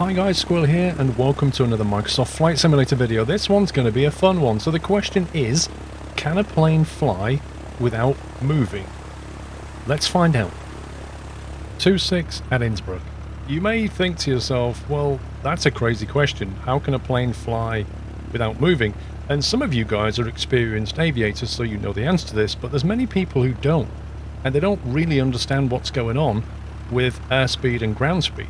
Hi guys, Squirrel here, and welcome to another Microsoft Flight Simulator video. This one's going to be a fun one. So the question is, can a plane fly without moving? Let's find out. 26 at Innsbruck. You may think to yourself, well, that's a crazy question. How can a plane fly without moving? And some of you guys are experienced aviators, so you know the answer to this, but there's many people who don't. And they don't really understand what's going on with airspeed and ground speed.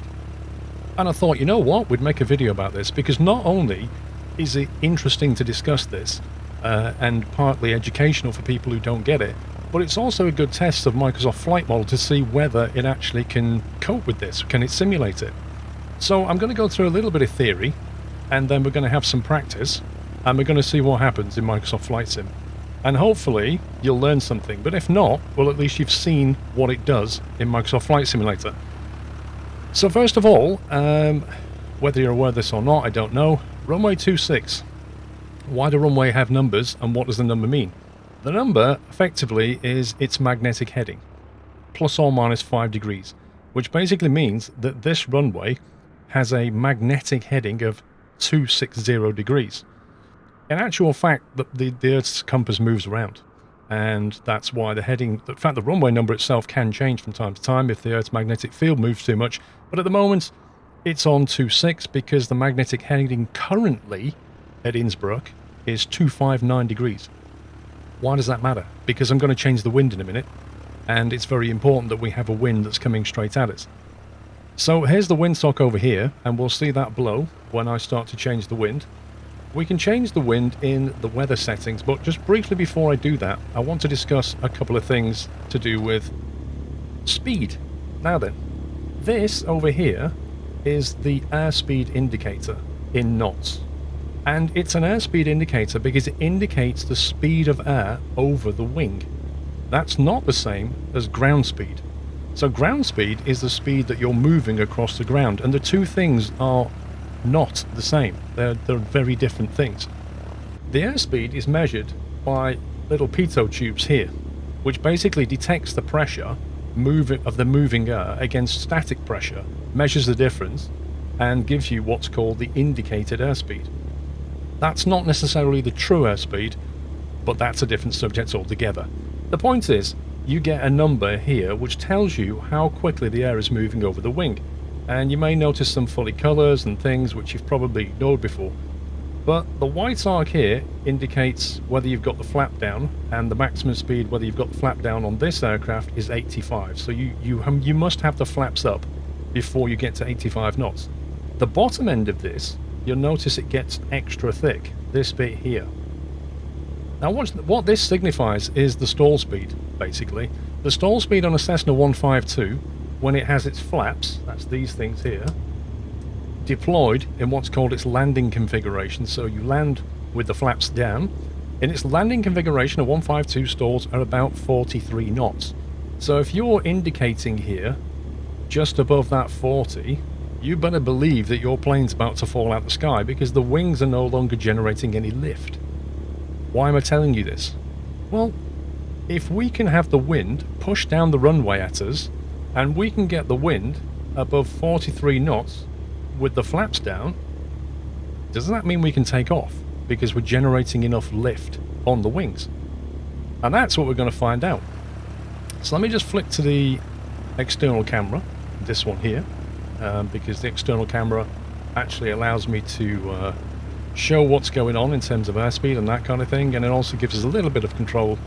And I thought, you know what, we'd make a video about this, because not only is it interesting to discuss this, and partly educational for people who don't get it, but it's also a good test of Microsoft Flight Model to see whether it actually can cope with this, can it simulate it. So I'm going to go through a little bit of theory, and then we're going to have some practice, and we're going to see what happens in Microsoft Flight Sim. And hopefully you'll learn something, but if not, well, at least you've seen what it does in Microsoft Flight Simulator. So first of all, whether you're aware of this or not, I don't know. Runway 26. Why do runway have numbers, and what does the number mean? The number, effectively, is its magnetic heading, plus or minus 5 degrees, which basically means that this runway has a magnetic heading of 260 degrees. In actual fact, the Earth's compass moves around. And that's why the heading, in fact the runway number itself can change from time to time if the Earth's magnetic field moves too much, but at the moment it's on 26 because the magnetic heading currently at Innsbruck is 259 degrees. Why does that matter? Because I'm going to change the wind in a minute, and it's very important that we have a wind that's coming straight at us. So here's the windsock over here, and we'll see that blow when I start to change the wind. We can change the wind in the weather settings, but just briefly before I do that, I want to discuss a couple of things to do with speed. Now then, this over here is the airspeed indicator in knots. And it's an airspeed indicator because it indicates the speed of air over the wing. That's not the same as ground speed. So ground speed is the speed that you're moving across the ground, and the two things are not the same. They're very different things. The airspeed is measured by little pitot tubes here, which basically detects the pressure of the moving air against static pressure, measures the difference, and gives you what's called the indicated airspeed. That's not necessarily the true airspeed, but that's a different subject altogether. The point is, you get a number here which tells you how quickly the air is moving over the wing. And you may notice some funny colours and things which you've probably ignored before. But the white arc here indicates whether you've got the flap down, and the maximum speed whether you've got the flap down on this aircraft is 85. So you must have the flaps up before you get to 85 knots. The bottom end of this, you'll notice it gets extra thick, this bit here. Now what this signifies is the stall speed, basically. The stall speed on a Cessna 152, when it has its flaps, that's these things here, deployed in what's called its landing configuration. So you land with the flaps down. In its landing configuration, a 152 stalls are about 43 knots. So if you're indicating here just above that 40, you better believe that your plane's about to fall out the sky, because the wings are no longer generating any lift. Why am I telling you this? Well, if we can have the wind push down the runway at us, and we can get the wind above 43 knots with the flaps down, does that mean we can take off? Because we're generating enough lift on the wings. And that's what we're going to find out. So let me just flick to the external camera, this one here, because the external camera actually allows me to show what's going on in terms of airspeed and that kind of thing, and it also gives us a little bit of control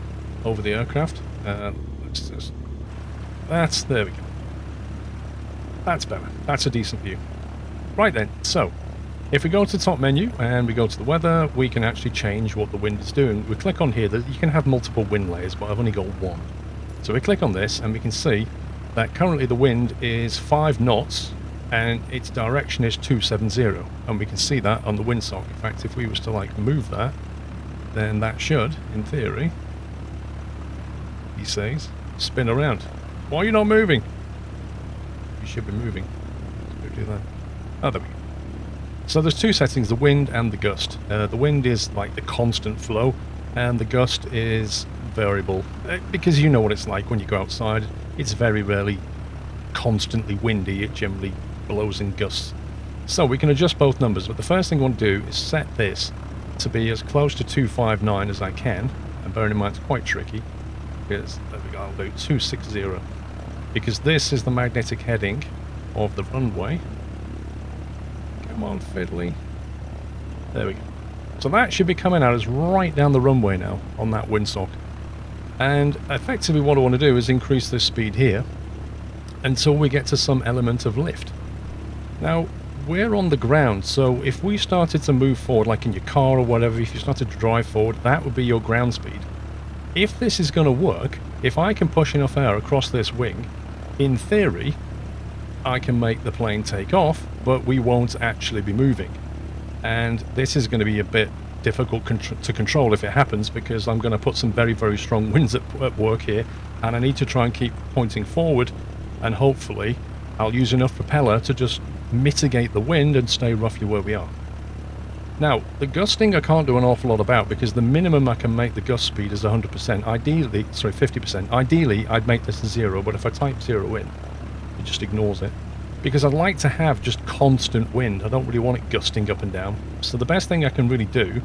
over the aircraft. Let's just... there we go. That's better. That's a decent view. Right then, so if we go to the top menu and we go to the weather, we can actually change what the wind is doing. We click on here, that you can have multiple wind layers, but I've only got one. So we click on this and we can see that currently the wind is 5 knots and its direction is 270, and we can see that on the windsock. In fact, if we was to move that, then that should, in theory, he says, spin around. Why are you not moving? You should be moving. Let's go do that. Oh, there we go. So there's two settings, the wind and the gust. The wind is like the constant flow, and the gust is variable. Because you know what it's like when you go outside. It's very rarely constantly windy. It generally blows in gusts. So we can adjust both numbers, but the first thing I want to do is set this to be as close to 259 as I can. And bearing in mind it's quite tricky, because there we go, I'll do 260, because this is the magnetic heading of the runway. Come on, fiddly. There we go. So that should be coming out as right down the runway now on that windsock. And effectively what I want to do is increase this speed here until we get to some element of lift. Now, we're on the ground, so if we started to move forward, like in your car or whatever, if you started to drive forward, that would be your ground speed. If this is going to work, if I can push enough air across this wing, in theory, I can make the plane take off, but we won't actually be moving. And this is going to be a bit difficult to control if it happens, because I'm going to put some very, very strong winds at work here, and I need to try and keep pointing forward, and hopefully I'll use enough propeller to just mitigate the wind and stay roughly where we are. Now, the gusting I can't do an awful lot about, because the minimum I can make the gust speed is 100%. Ideally, sorry, 50%. Ideally, I'd make this to 0, but if I type 0 in, it just ignores it. Because I'd like to have just constant wind. I don't really want it gusting up and down. So the best thing I can really do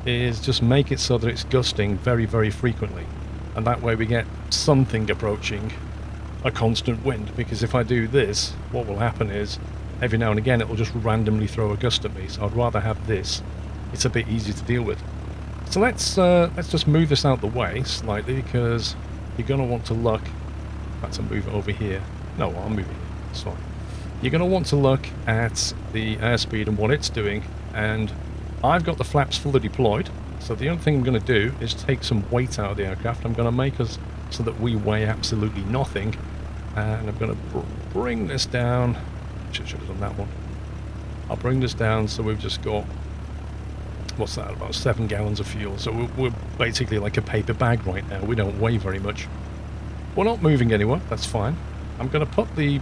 is just make it so that it's gusting very, very frequently. And that way we get something approaching a constant wind. Because if I do this, what will happen is every now and again it will just randomly throw a gust at me. So I'd rather have this. It's a bit easier to deal with. So let's just move this out the way slightly, because you're going to want to look. In fact, I'll move it over here. No, I'll move it here. It's fine. You're going to want to look at the airspeed and what it's doing, and I've got the flaps fully deployed, so the only thing I'm going to do is take some weight out of the aircraft. I'm going to make us so that we weigh absolutely nothing, and I'm going to bring this down. Should have done that one. I'll bring this down so we've just got, what's that, about 7 gallons of fuel. So we're basically like a paper bag right now. We don't weigh very much. We're not moving anywhere, that's fine. I'm going to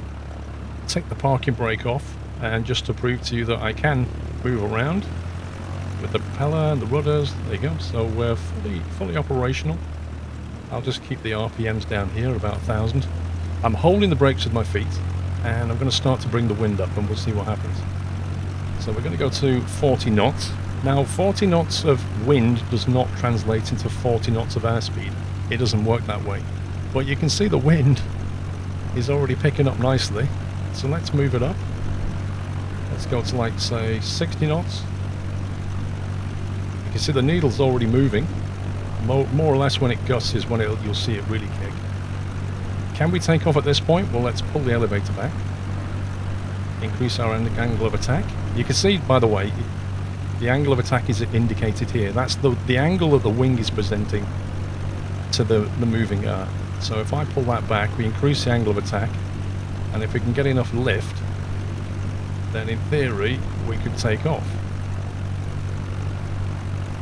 take the parking brake off, and just to prove to you that I can move around with the propeller and the rudders. There you go. So we're fully operational. I'll just keep the RPMs down here about 1,000. I'm holding the brakes with my feet, and I'm going to start to bring the wind up, and we'll see what happens. So we're going to go to 40 knots. Now 40 knots of wind does not translate into 40 knots of airspeed. It doesn't work that way. But you can see the wind is already picking up nicely. So let's move it up. Let's go to, like, say 60 knots. You can see the needle's already moving. More or less when it gusts is when you'll see it really kick. Can we take off at this point? Well, let's pull the elevator back. Increase our angle of attack. You can see, by the way, the angle of attack is indicated here. That's the angle that the wing is presenting to the moving air. So if I pull that back, we increase the angle of attack. And if we can get enough lift, then in theory we could take off.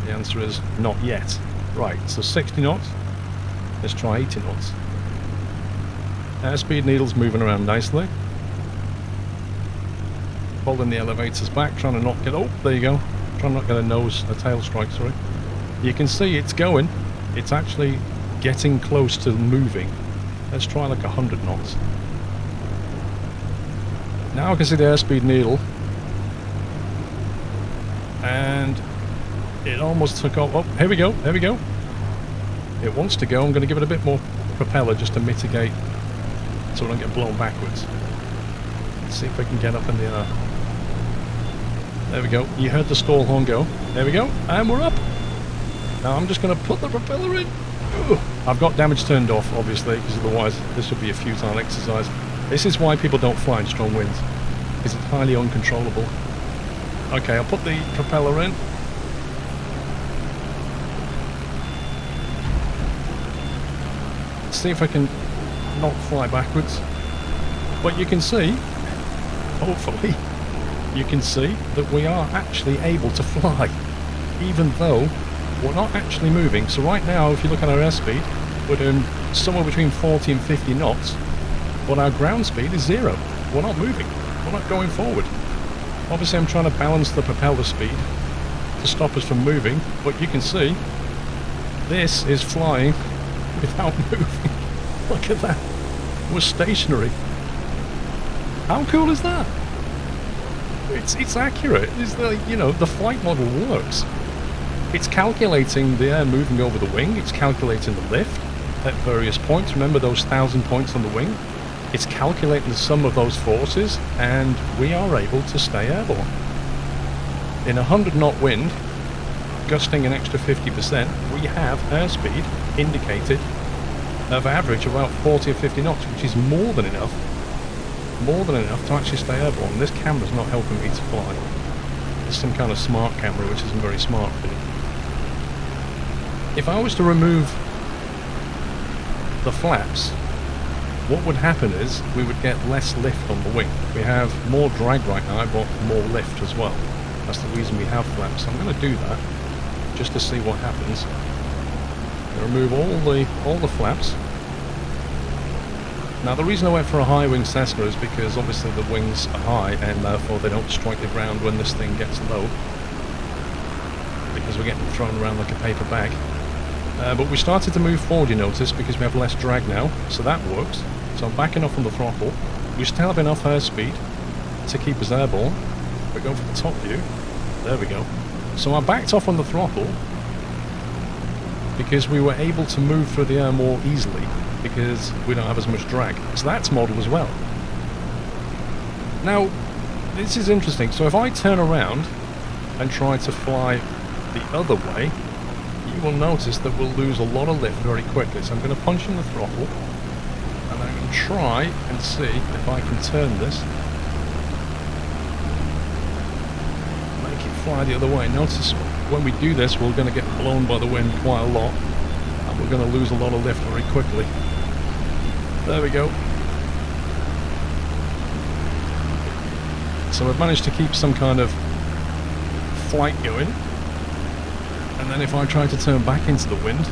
The answer is not yet. Right, so 60 knots. Let's try 80 knots. Airspeed needle's moving around nicely. Pulling the elevators back, trying to not get... Oh, there you go. Trying to not get a tail strike, sorry. You can see it's going. It's actually getting close to moving. Let's try like 100 knots. Now I can see the airspeed needle, and it almost took off. Oh, here we go, there we go. It wants to go. I'm going to give it a bit more propeller just to mitigate so I don't get blown backwards. Let's see if I can get up in the air. There we go. You heard the stall horn go. There we go, and we're up. Now I'm just going to put the propeller in. Ooh. I've got damage turned off, obviously, because otherwise this would be a futile exercise. This is why people don't fly in strong winds, because it's highly uncontrollable. Okay, I'll put the propeller in. Let's see if I can not fly backwards. But you can see, hopefully, you can see that we are actually able to fly, even though we're not actually moving. So right now, if you look at our airspeed, we're doing somewhere between 40 and 50 knots. But our ground speed is 0. We're not moving. We're not going forward. Obviously I'm trying to balance the propeller speed to stop us from moving, but you can see this is flying without moving. Look at that. We're stationary. How cool is that? it's accurate. It's like, you know, the flight model works. It's calculating the air moving over the wing. It's calculating the lift at various points. Remember those 1,000 points on the wing? It's calculating the sum of those forces, and we are able to stay airborne. In a 100-knot wind, gusting an extra 50%, we have airspeed indicated of average about 40 or 50 knots, which is more than enough to actually stay airborne. This camera's not helping me to fly. It's some kind of smart camera, which isn't very smart, really. If I was to remove the flaps, what would happen is we would get less lift on the wing. We have more drag right now, but more lift as well. That's the reason we have flaps. So I'm going to do that just to see what happens. Remove all the flaps. Now the reason I went for a high wing Cessna is because obviously the wings are high and therefore they don't strike the ground when this thing gets low, because we're getting thrown around like a paper bag. But we started to move forward, you notice, because we have less drag now, so that works. So I'm backing off on the throttle. We still have enough airspeed to keep us airborne. We're going for the top view. There we go. So I backed off on the throttle because we were able to move through the air more easily because we don't have as much drag. So that's model as well. Now, this is interesting. So if I turn around and try to fly the other way, you will notice that we'll lose a lot of lift very quickly. So I'm going to punch in the throttle and I'm going to try and see if I can turn this. Make it fly the other way. Notice when we do this, we're going to get blown by the wind quite a lot, and we're going to lose a lot of lift very quickly. There we go. So we've managed to keep some kind of flight going, and then if I try to turn back into the wind,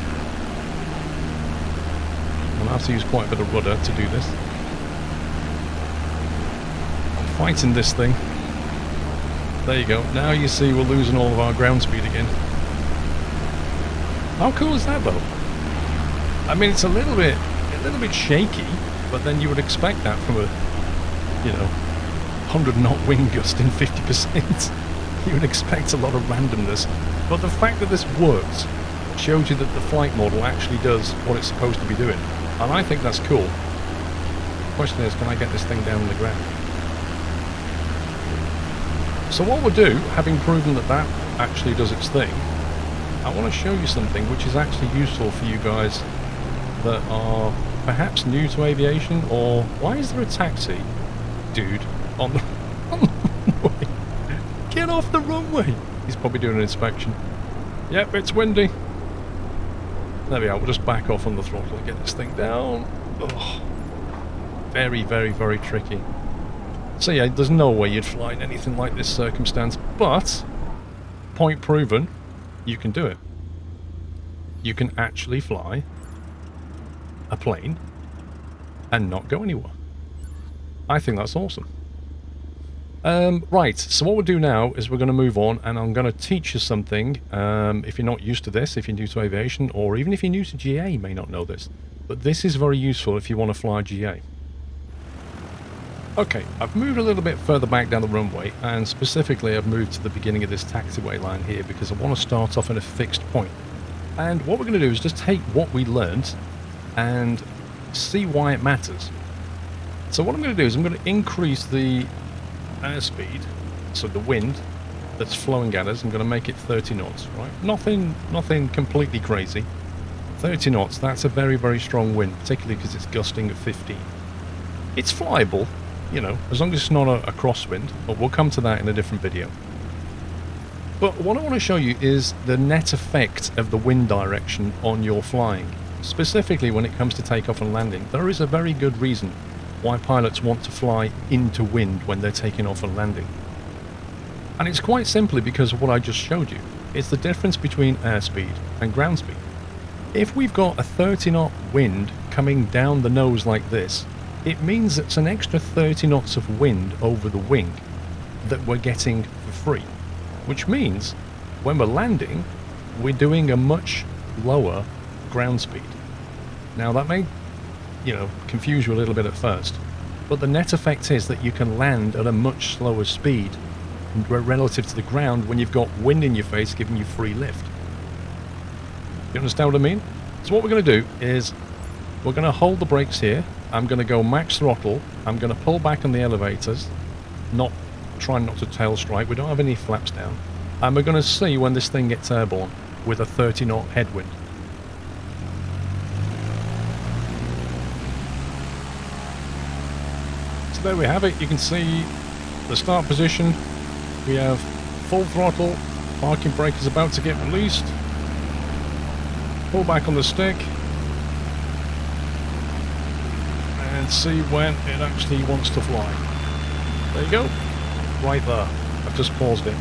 I'll have to use quite a bit of rudder to do this. I'm fighting this thing. There you go. Now you see we're losing all of our ground speed again. How cool is that, though? I mean, it's a little bit shaky, but then you would expect that from a, 100-knot wind gust in 50%. You would expect a lot of randomness. But the fact that this works shows you that the flight model actually does what it's supposed to be doing. And I think that's cool. The question is, can I get this thing down on the ground? So what we'll do, having proven that that actually does its thing, I want to show you something which is actually useful for you guys that are perhaps new to aviation, or why is there a taxi, dude, on the runway? Get off the runway! He's probably doing an inspection. Yep, it's windy. There we are, we'll just back off on the throttle and get this thing down. Oh, very, very, very tricky. So yeah, there's no way you'd fly in anything like this circumstance, but, point proven, you can do it. You can actually fly a plane and not go anywhere. I think that's awesome. Right, so what we'll do now is we're going to move on, and I'm going to teach you something. If you're not used to this, if you're new to aviation, or even if you're new to GA, you may not know this, but this is very useful if you want to fly GA. Okay, I've moved a little bit further back down the runway, and specifically I've moved to the beginning of this taxiway line here because I want to start off at a fixed point. And what we're going to do is just take what we learned and see why it matters. So what I'm going to do is I'm going to increase the airspeed, so the wind that's flowing at us. I'm going to make it 30 knots, right? Nothing completely crazy. 30 knots, that's a very, very strong wind, particularly because it's gusting at 15. It's flyable, as long as it's not a crosswind, but we'll come to that in a different video. But what I want to show you is the net effect of the wind direction on your flying. Specifically when it comes to takeoff and landing, there is a very good reason why pilots want to fly into wind when they're taking off and landing. And it's quite simply because of what I just showed you. It's the difference between airspeed and ground speed. If we've got a 30-knot wind coming down the nose like this, it means it's an extra 30 knots of wind over the wing that we're getting for free. Which means when we're landing, we're doing a much lower ground speed. Now that may, confuse you a little bit at first, but the net effect is that you can land at a much slower speed relative to the ground when you've got wind in your face giving you free lift. You understand what I mean? So what we're going to do is we're going to hold the brakes here. I'm going to go max throttle. I'm going to pull back on the elevators, trying not to tail strike. We don't have any flaps down. And we're going to see when this thing gets airborne with a 30 knot headwind. So there we have it. You can see the start position. We have full throttle. Parking brake is about to get released. Pull back on the stick. And see when it actually wants to fly. There you go. Right there. I've just paused it.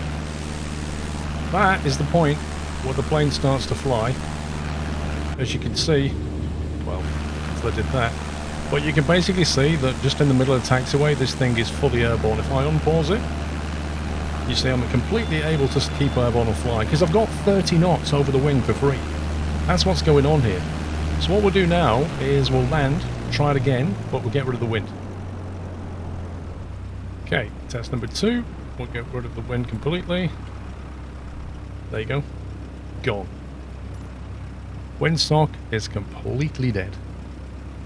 That is the point where the plane starts to fly. As you can see, well, I did that. But you can basically see that just in the middle of the taxiway, this thing is fully airborne. If I unpause it, you see I'm completely able to keep airborne and fly, because I've got 30 knots over the wing for free. That's what's going on here. So what we'll do now is we'll land, try it again, but we'll get rid of the wind. Okay, test number 2. We'll get rid of the wind completely. There you go. Gone. Windsock is completely dead.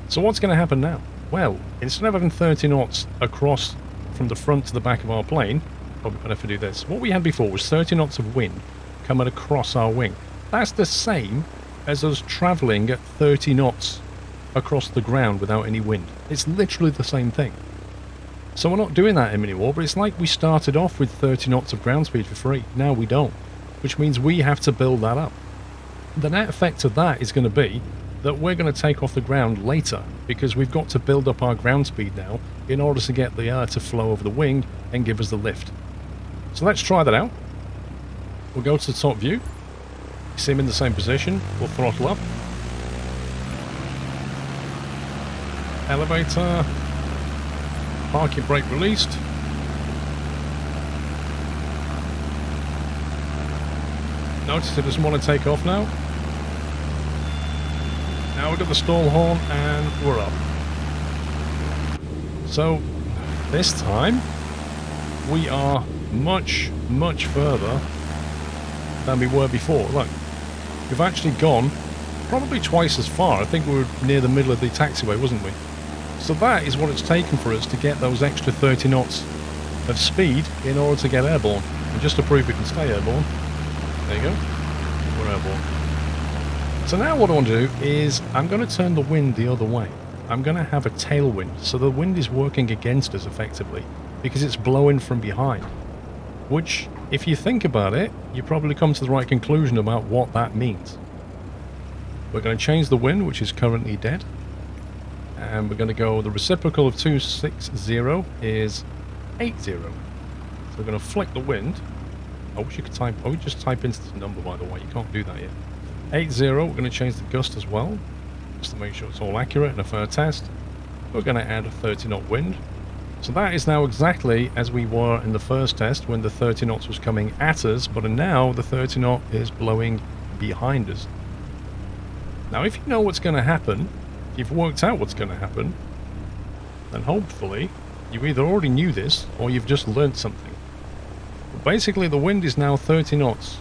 So what's going to happen now? Well, instead of having 30 knots across from the front to the back of our plane, probably better if we do this. What we had before was 30 knots of wind coming across our wing. That's the same as us travelling at 30 knots across the ground without any wind. It's literally the same thing. So we're not doing that anymore, but it's like we started off with 30 knots of ground speed for free. Now we don't, which means we have to build that up. The net effect of that is going to be that we're going to take off the ground later, because we've got to build up our ground speed now in order to get the air to flow over the wing and give us the lift. So let's try that out. We'll go to the top view. You see him in the same position. We'll throttle up. Elevator. Parking brake released. Notice it doesn't want to take off now. Now we've got the stall horn and we're up. So this time we are much, much further than we were before. Look, we've actually gone probably twice as far. I think we were near the middle of the taxiway, wasn't we? So that is what it's taken for us to get those extra 30 knots of speed in order to get airborne. And just to prove we can stay airborne, there you go, we're airborne. So now what I want to do is I'm going to turn the wind the other way. I'm going to have a tailwind, so the wind is working against us effectively because it's blowing from behind. Which, if you think about it, you probably come to the right conclusion about what that means. We're going to change the wind, which is currently dead. And we're going to go, the reciprocal of 260 is 80. So we're going to flick the wind. I wish you could type, oh, just type into the number, by the way, you can't do that yet. 80, we're going to change the gust as well, just to make sure it's all accurate and a fair test. We're going to add a 30 knot wind. So that is now exactly as we were in the first test when the 30 knots was coming at us, but now the 30 knot is blowing behind us. Now if you know what's going to happen, if you've worked out what's going to happen, then hopefully you either already knew this or you've just learnt something. But basically the wind is now 30 knots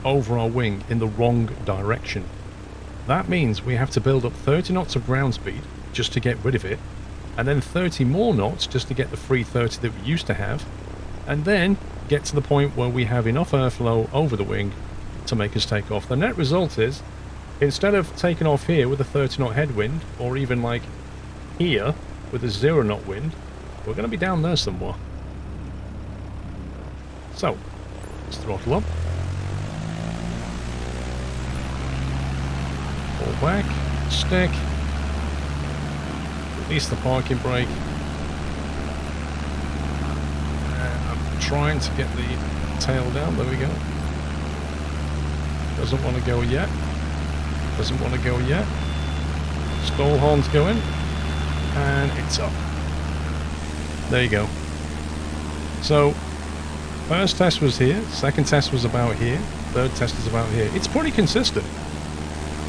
over our wing in the wrong direction. That means we have to build up 30 knots of ground speed just to get rid of it, and then 30 more knots just to get the free 30 that we used to have, and then get to the point where we have enough airflow over the wing to make us take off. The net result is, instead of taking off here with a 30 knot headwind, or even like here with a 0 knot wind, we're going to be down there somewhere. So, let's throttle up. Pull back, stick, release the parking brake. I'm trying to get the tail down, there we go. Doesn't want to go yet. Doesn't want to go yet. Stall horn's going, and it's up. There you go. So, first test was here, second test was about here, third test is about here. It's pretty consistent.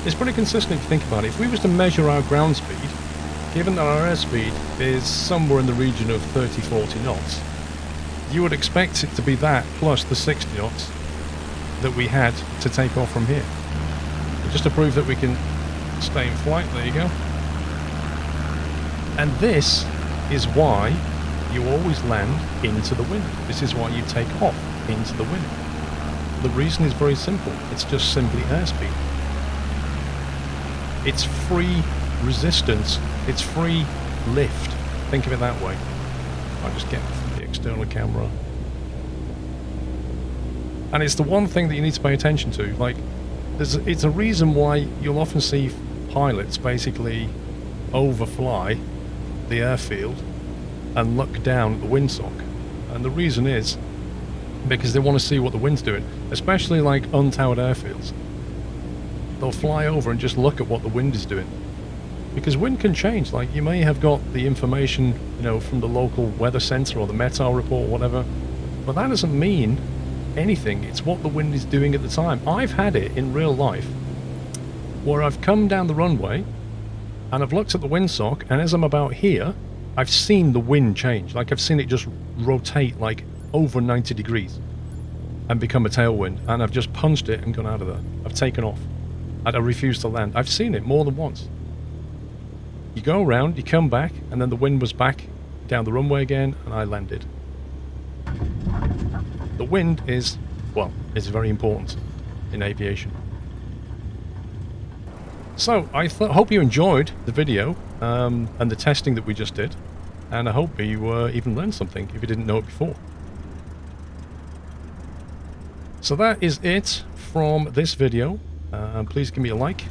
It's pretty consistent if you think about it. If we was to measure our ground speed, given that our airspeed is somewhere in the region of 30-40 knots, You would expect it to be that plus the 60 knots that we had to take off from here. But just to prove that we can stay in flight, there you go. And this is why you always land into the wind. This is why you take off into the wind. The reason is very simple. It's just simply airspeed. It's free resistance. It's free lift. Think of it that way. I'll just get the external camera. And it's the one thing that you need to pay attention to. Like, it's a reason why you'll often see pilots basically overfly the airfield and look down at the windsock. And the reason is because they want to see what the wind's doing, especially like untowered airfields. They'll fly over and just look at what the wind is doing, because wind can change. Like, you may have got the information, you know, from the local weather center or the METAR report or whatever, but that doesn't mean anything. It's what the wind is doing at the time. I've had it in real life where I've come down the runway and I've looked at the windsock, and as I'm about here, I've seen the wind change. Like, I've seen it just rotate like over 90 degrees and become a tailwind, and I've just punched it and gone out of there. I've taken off and I refused to land. I've seen it more than once. You go around, you come back, and then the wind was back down the runway again, and I landed. The wind is, well, it's very important in aviation. So, I hope you enjoyed the video and the testing that we just did, and I hope you even learned something if you didn't know it before. So that is it from this video. Please give me a like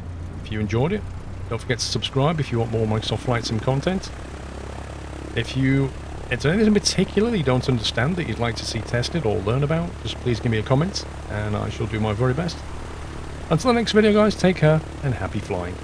if you enjoyed it. Don't forget to subscribe if you want more Microsoft Flight Sim content. If there's anything in particular that you don't understand that you'd like to see tested or learn about, just please give me a comment, and I shall do my very best. Until the next video, guys, take care and happy flying.